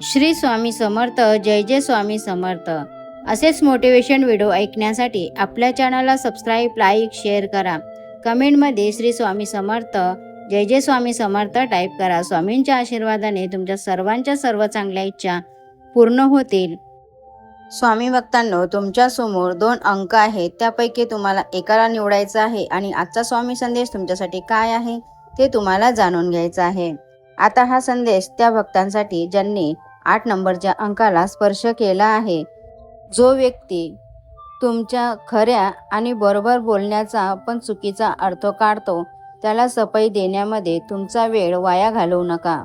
श्री स्वामी समर्थ. जय जय स्वामी समर्थ. असेच motivation video ऐकण्यासाठी आपल्या चॅनलला सबस्क्राईब, लाईक, शेअर करा. कमेंटमध्ये श्री स्वामी समर्थ, जय जय स्वामी समर्थ टाईप करा. स्वामींच्या आशीर्वादाने तुमच्या सर्वांच्या सर्व चांगल्या इच्छा पूर्ण होतील. स्वामी भक्तांनो, तुमच्यासमोर 2 अंक आहेत. त्यापैकी तुम्हाला एकाला निवडायचं आहे आणि आजचा स्वामी संदेश तुमच्यासाठी काय आहे ते तुम्हाला जाणून घ्यायचं आहे. आता हा संदेश त्या भक्तांसाठी ज्यांनी 8 नंबरच्या अंकाला स्पर्श केला आहे. जो व्यक्ती तुमच्या खऱ्या आणि बरोबर बोलण्याचा पण चुकीचा अर्थ काढतो, त्याला सफाई देण्यामध्ये तुमचा वेळ वाया घालवू नका.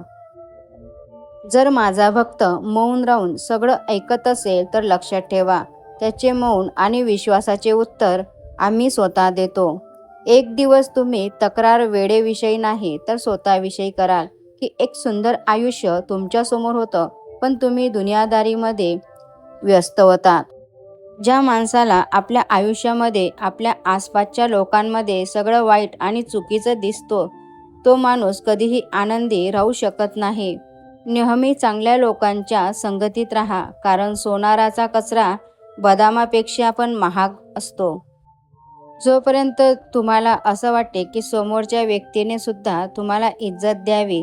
जर माझा भक्त मौन राहून सगळं ऐकत असेल तर लक्षात ठेवा, त्याचे मौन आणि विश्वासाचे उत्तर आम्ही स्वतः देतो. एक दिवस तुम्ही तक्रार वेळेविषयी नाही तर स्वतःविषयी कराल की एक सुंदर आयुष्य तुमच्यासमोर होतं, पण तुम्ही दुनियादारीमध्ये व्यस्त होतात. ज्या माणसाला आपल्या आयुष्यामध्ये आपल्या आसपासच्या लोकांमध्ये सगळं वाईट आणि चुकीचं दिसतो, तो माणूस कधीही आनंदी राहू शकत नाही. नेहमी चांगल्या लोकांच्या संगतीत राहा, कारण सोनाराचा कचरा बदामापेक्षा पण महाग असतो. जोपर्यंत तुम्हाला असं वाटते की समोरच्या व्यक्तीने सुद्धा तुम्हाला इज्जत द्यावी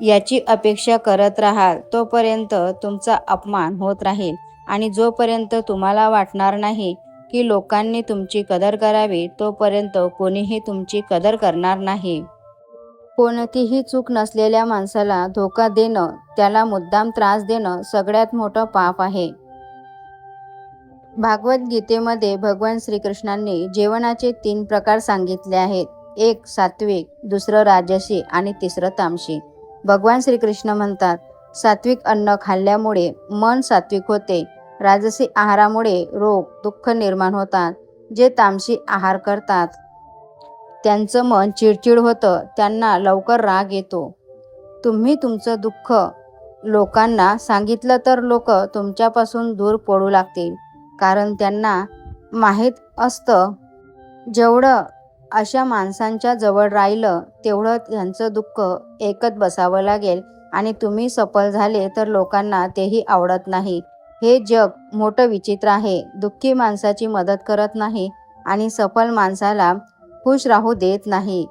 याची अपेक्षा करत राहाल, तोपर्यंत तुमचा अपमान होत राहील. आणि जोपर्यंत तुम्हाला वाटणार नाही की लोकांनी तुमची कदर करावी, तोपर्यंत कोणीही तुमची कदर करणार नाही. कोणतीही चूक नसलेल्या माणसाला धोका देणं, त्याला मुद्दाम त्रास देणं सगळ्यात मोठं पाप आहे. भागवत गीतेमध्ये भगवान श्रीकृष्णांनी जेवणाचे 3 प्रकार सांगितले आहेत. एक सात्विक, दुसरं राजसी आणि तिसरं तामसी. भगवान श्रीकृष्ण म्हणतात, सात्विक अन्न खाल्ल्यामुळे मन सात्विक होते. राजसी आहारामुळे रोग, दुःख निर्माण होतात. जे तामसी आहार करतात त्यांचं मन चिडचिड होतं, त्यांना लवकर राग येतो. तुम्ही तुमचं दुःख लोकांना सांगितलं तर लोक तुमच्यापासून दूर पडू लागतील, कारण त्यांना माहीत असतं जेवढं अशा माणसांच्या जवळ राहिलं तेवढं त्यांचं दुःख ऐकत बसावं लागेल. आणि तुम्ही सफल झाले तर लोकांना तेही आवडत नाही. हे जग मोठं विचित्र आहे. दुःखी माणसाची मदत करत नाही आणि सफल माणसाला खुश राहू देत नाही.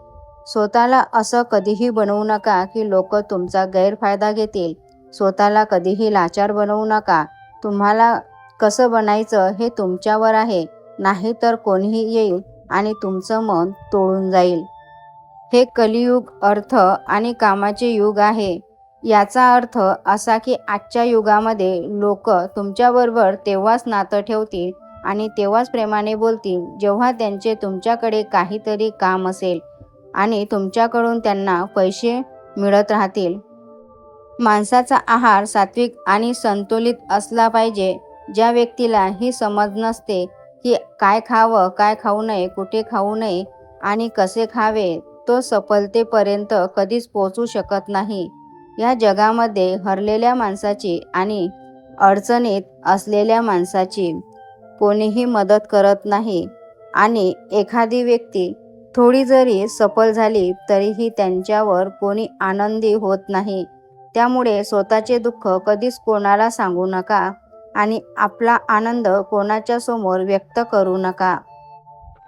स्वतःला असं कधीही बनवू नका की लोक तुमचा गैरफायदा घेतील. स्वतःला कधीही लाचार बनवू नका. तुम्हाला कसं बनायचं हे तुमच्यावर आहे, नाही तर कोणीही येईल आणि तुमचं मन तोडून जाईल. हे कलियुग अर्थ आणि कामाचे युग आहे. याचा अर्थ असा की आजच्या युगामध्ये लोक तुमच्याबरोबर तेव्हाच नातं ठेवतील आणि तेव्हाच प्रेमाने बोलतील जेव्हा त्यांचे तुमच्याकडे काहीतरी काम असेल आणि तुमच्याकडून त्यांना पैसे मिळत राहतील. माणसाचा आहार सात्विक आणि संतुलित असला पाहिजे. ज्या व्यक्तीला ही समज नसते की काय खावं, काय खाऊ नये, कुठे खाऊ नये आणि कसे खावे, तो सफलतेपर्यंत कधीच पोहोचू शकत नाही. या जगामध्ये हरलेल्या माणसाची आणि अडचणीत असलेल्या माणसाची कोणीही मदत करत नाही. आणि एखादी व्यक्ती थोडी जरी सफल झाली तरीही त्यांच्यावर कोणी आनंदी होत नाही. त्यामुळे स्वतःचे दुःख कधीच कोणाला सांगू नका आणि आपला आनंद कोणाच्या समोर व्यक्त करू नका.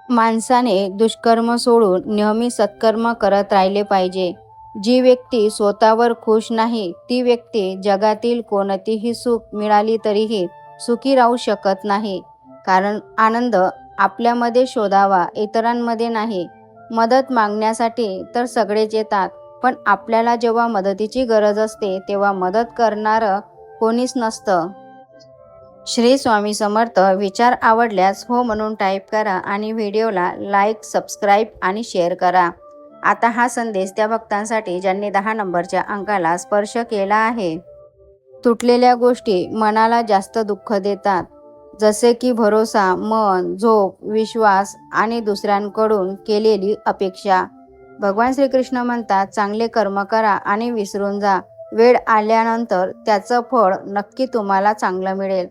माणसाने दुष्कर्म सोडून नेहमी सत्कर्म करत राहिले पाहिजे. जी व्यक्ती स्वतःवर खुश नाही ती व्यक्ती जगातील कोणतीही सुख मिळाली तरीही सुखी राहू शकत नाही. कारण आनंद आपल्यामध्ये शोधावा, इतरांमध्ये नाही. मदत मागण्यासाठी तर सगळेच येतात, पण आपल्याला जेव्हा मदतीची गरज असते तेव्हा मदत करणारं कोणीच नसतं. श्री स्वामी समर्थ. विचार आवडल्यास हो म्हणून टाईप करा आणि व्हिडिओला लाईक, सबस्क्राईब आणि शेअर करा. आता हा संदेश त्या भक्तांसाठी ज्यांनी 10 नंबरच्या अंकाला स्पर्श केला आहे. तुटलेल्या गोष्टी मनाला जास्त दुःख देतात, जसे की भरोसा, मन, झोप, विश्वास आणि दुसऱ्यांकडून केलेली अपेक्षा. भगवान श्रीकृष्ण म्हणतात, चांगले कर्म करा आणि विसरून जा. वेळ आल्यानंतर त्याचं फळ नक्की तुम्हाला चांगलं मिळेल.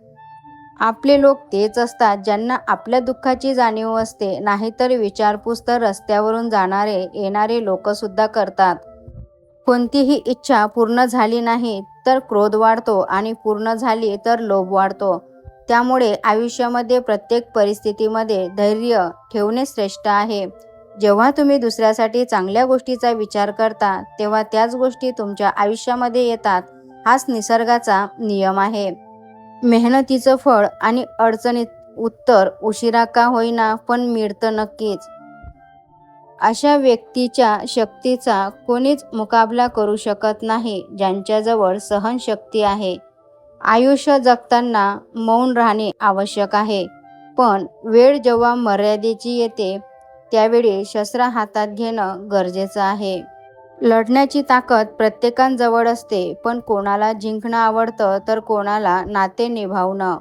आपले लोक तेच असतात ज्यांना आपल्या दुःखाची जाणीव असते, नाहीतर विचारपूस तर रस्त्यावरून जाणारे येणारे लोकसुद्धा करतात. कोणतीही इच्छा पूर्ण झाली नाही तर क्रोध वाढतो आणि पूर्ण झाली तर लोभ वाढतो. त्यामुळे आयुष्यामध्ये प्रत्येक परिस्थितीमध्ये धैर्य ठेवणे श्रेष्ठ आहे. जेव्हा तुम्ही दुसऱ्यासाठी चांगल्या गोष्टीचा विचार करता तेव्हा त्याच गोष्टी तुमच्या आयुष्यामध्ये येतात. हाच निसर्गाचा नियम आहे. मेहनतीचं फळ आणि अडचणीत उत्तर उशिरा का होईना पण मिळतं नक्कीच. अशा व्यक्तीच्या शक्तीचा कोणीच मुकाबला करू शकत नाही ज्यांच्याजवळ सहनशक्ती आहे. आयुष्य जगताना मौन राहणे आवश्यक आहे, पण वेळ जेव्हा मर्यादेची येते त्यावेळी शस्त्र हातात घेणं गरजेचं आहे. लढण्याची ताकद प्रत्येकाजवळ असते, पण कोणाला जिंकणं आवडतं तर कोणाला नाते निभावणं.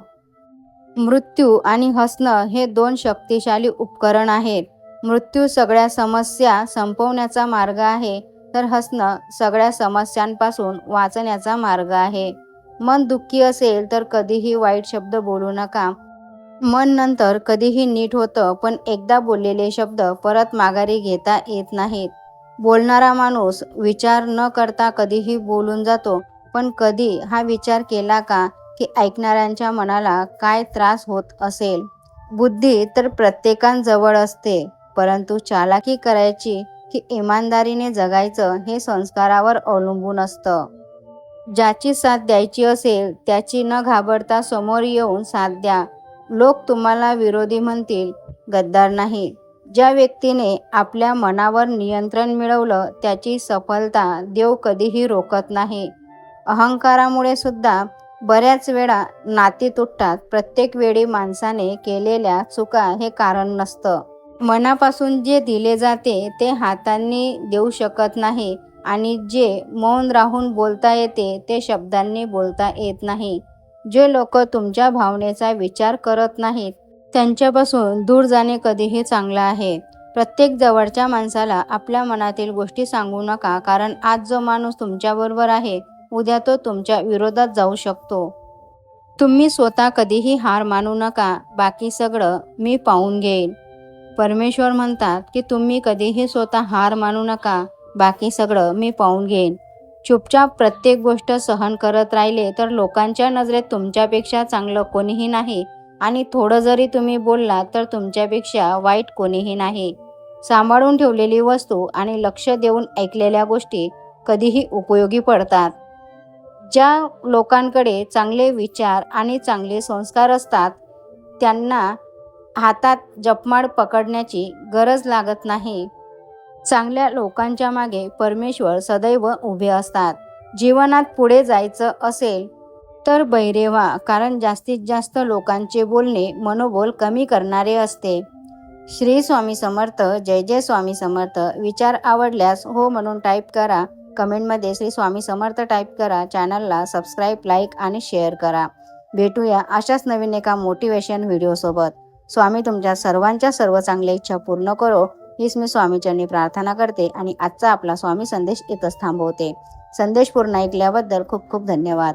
मृत्यू आणि हसणं हे दोन शक्तिशाली उपकरण आहेत. मृत्यू सगळ्या समस्या संपवण्याचा मार्ग आहे, तर हसणं सगळ्या समस्यांपासून वाचण्याचा मार्ग आहे. मन दुःखी असेल तर कधीही वाईट शब्द बोलू नका. मन नंतर कधीही नीट होतं, पण एकदा बोललेले शब्द परत माघारी घेता येत नाहीत. बोलणारा माणूस विचार न करता कधीही बोलून जातो, पण कधी हा विचार केला का की ऐकणाऱ्यांच्या मनाला काय त्रास होत असेल? बुद्धी तर प्रत्येकाजवळ असते, परंतु चालाकी करायची की इमानदारीने जगायचं हे संस्कारावर अवलंबून असतं. ज्याची साथ द्यायची असेल त्याची न घाबरता समोर येऊन साथ द्या. लोक तुम्हाला विरोधी म्हणतील, गद्दार नाही. ज्या व्यक्तीने आपल्या मनावर नियंत्रण मिळवलं त्याची सफलता देव कधीही रोखत नाही. अहंकारामुळे सुद्धा बऱ्याच वेळा नाती तुटतात. प्रत्येक वेळी माणसाने केलेल्या चुका हे कारण नसतं. मनापासून जे दिले जाते ते हातांनी देऊ शकत नाही, आणि जे मौन राहून बोलता येते ते शब्दांनी बोलता येत नाही. जे लोक तुमच्या भावनेचा विचार करत नाहीत त्यांच्यापासून दूर जाणे कधीही चांगलं आहे. प्रत्येक जवळच्या माणसाला आपल्या मनातील गोष्टी सांगू नका, कारण आज जो माणूस तुमच्याबरोबर आहे उद्या तो तुमच्या विरोधात जाऊ शकतो. तुम्ही स्वतः कधीही हार मानू नका. बाकी सगळं मी पाहून घेईल. परमेश्वर म्हणतात की तुम्ही कधीही स्वतः हार मानू नका. बाकी सगळं मी पाहून घेईन. चुपचाप प्रत्येक गोष्ट सहन करत राहिले तर लोकांच्या नजरेत तुमच्यापेक्षा चांगलं कोणीही नाही, आणि थोडं जरी तुम्ही बोललात तर तुमच्यापेक्षा वाईट कोणीही नाही. सांभाळून ठेवलेली वस्तू आणि लक्ष देऊन ऐकलेल्या गोष्टी कधीही उपयोगी पडतात. ज्या लोकांकडे चांगले विचार आणि चांगले संस्कार असतात त्यांना हातात जपमाळ पकडण्याची गरज लागत नाही. चांगल्या लोकांच्या मागे परमेश्वर सदैव उभे असतात. जीवनात पुढे जायचं असेल तर बहिरे व्हा, कारण जास्तीत जास्त लोकांचे बोलणे मनोबल कमी करणारे असते. श्री स्वामी समर्थ. जय जय स्वामी समर्थ. विचार आवडल्यास हो म्हणून टाईप करा. कमेंटमध्ये श्री स्वामी समर्थ टाईप करा. चॅनलला सबस्क्राईब, लाईक आणि शेअर करा. भेटूया अशाच नवीन एका मोटिवेशन व्हिडिओसोबत. स्वामी तुमच्या सर्वांच्या सर्व चांगल्या इच्छा पूर्ण करो हीच मी स्वामीचरणी प्रार्थना करते आणि आजचा आपला स्वामी संदेश इथंच थांबवते. संदेश पूर्ण ऐकल्याबद्दल खूप खूप धन्यवाद.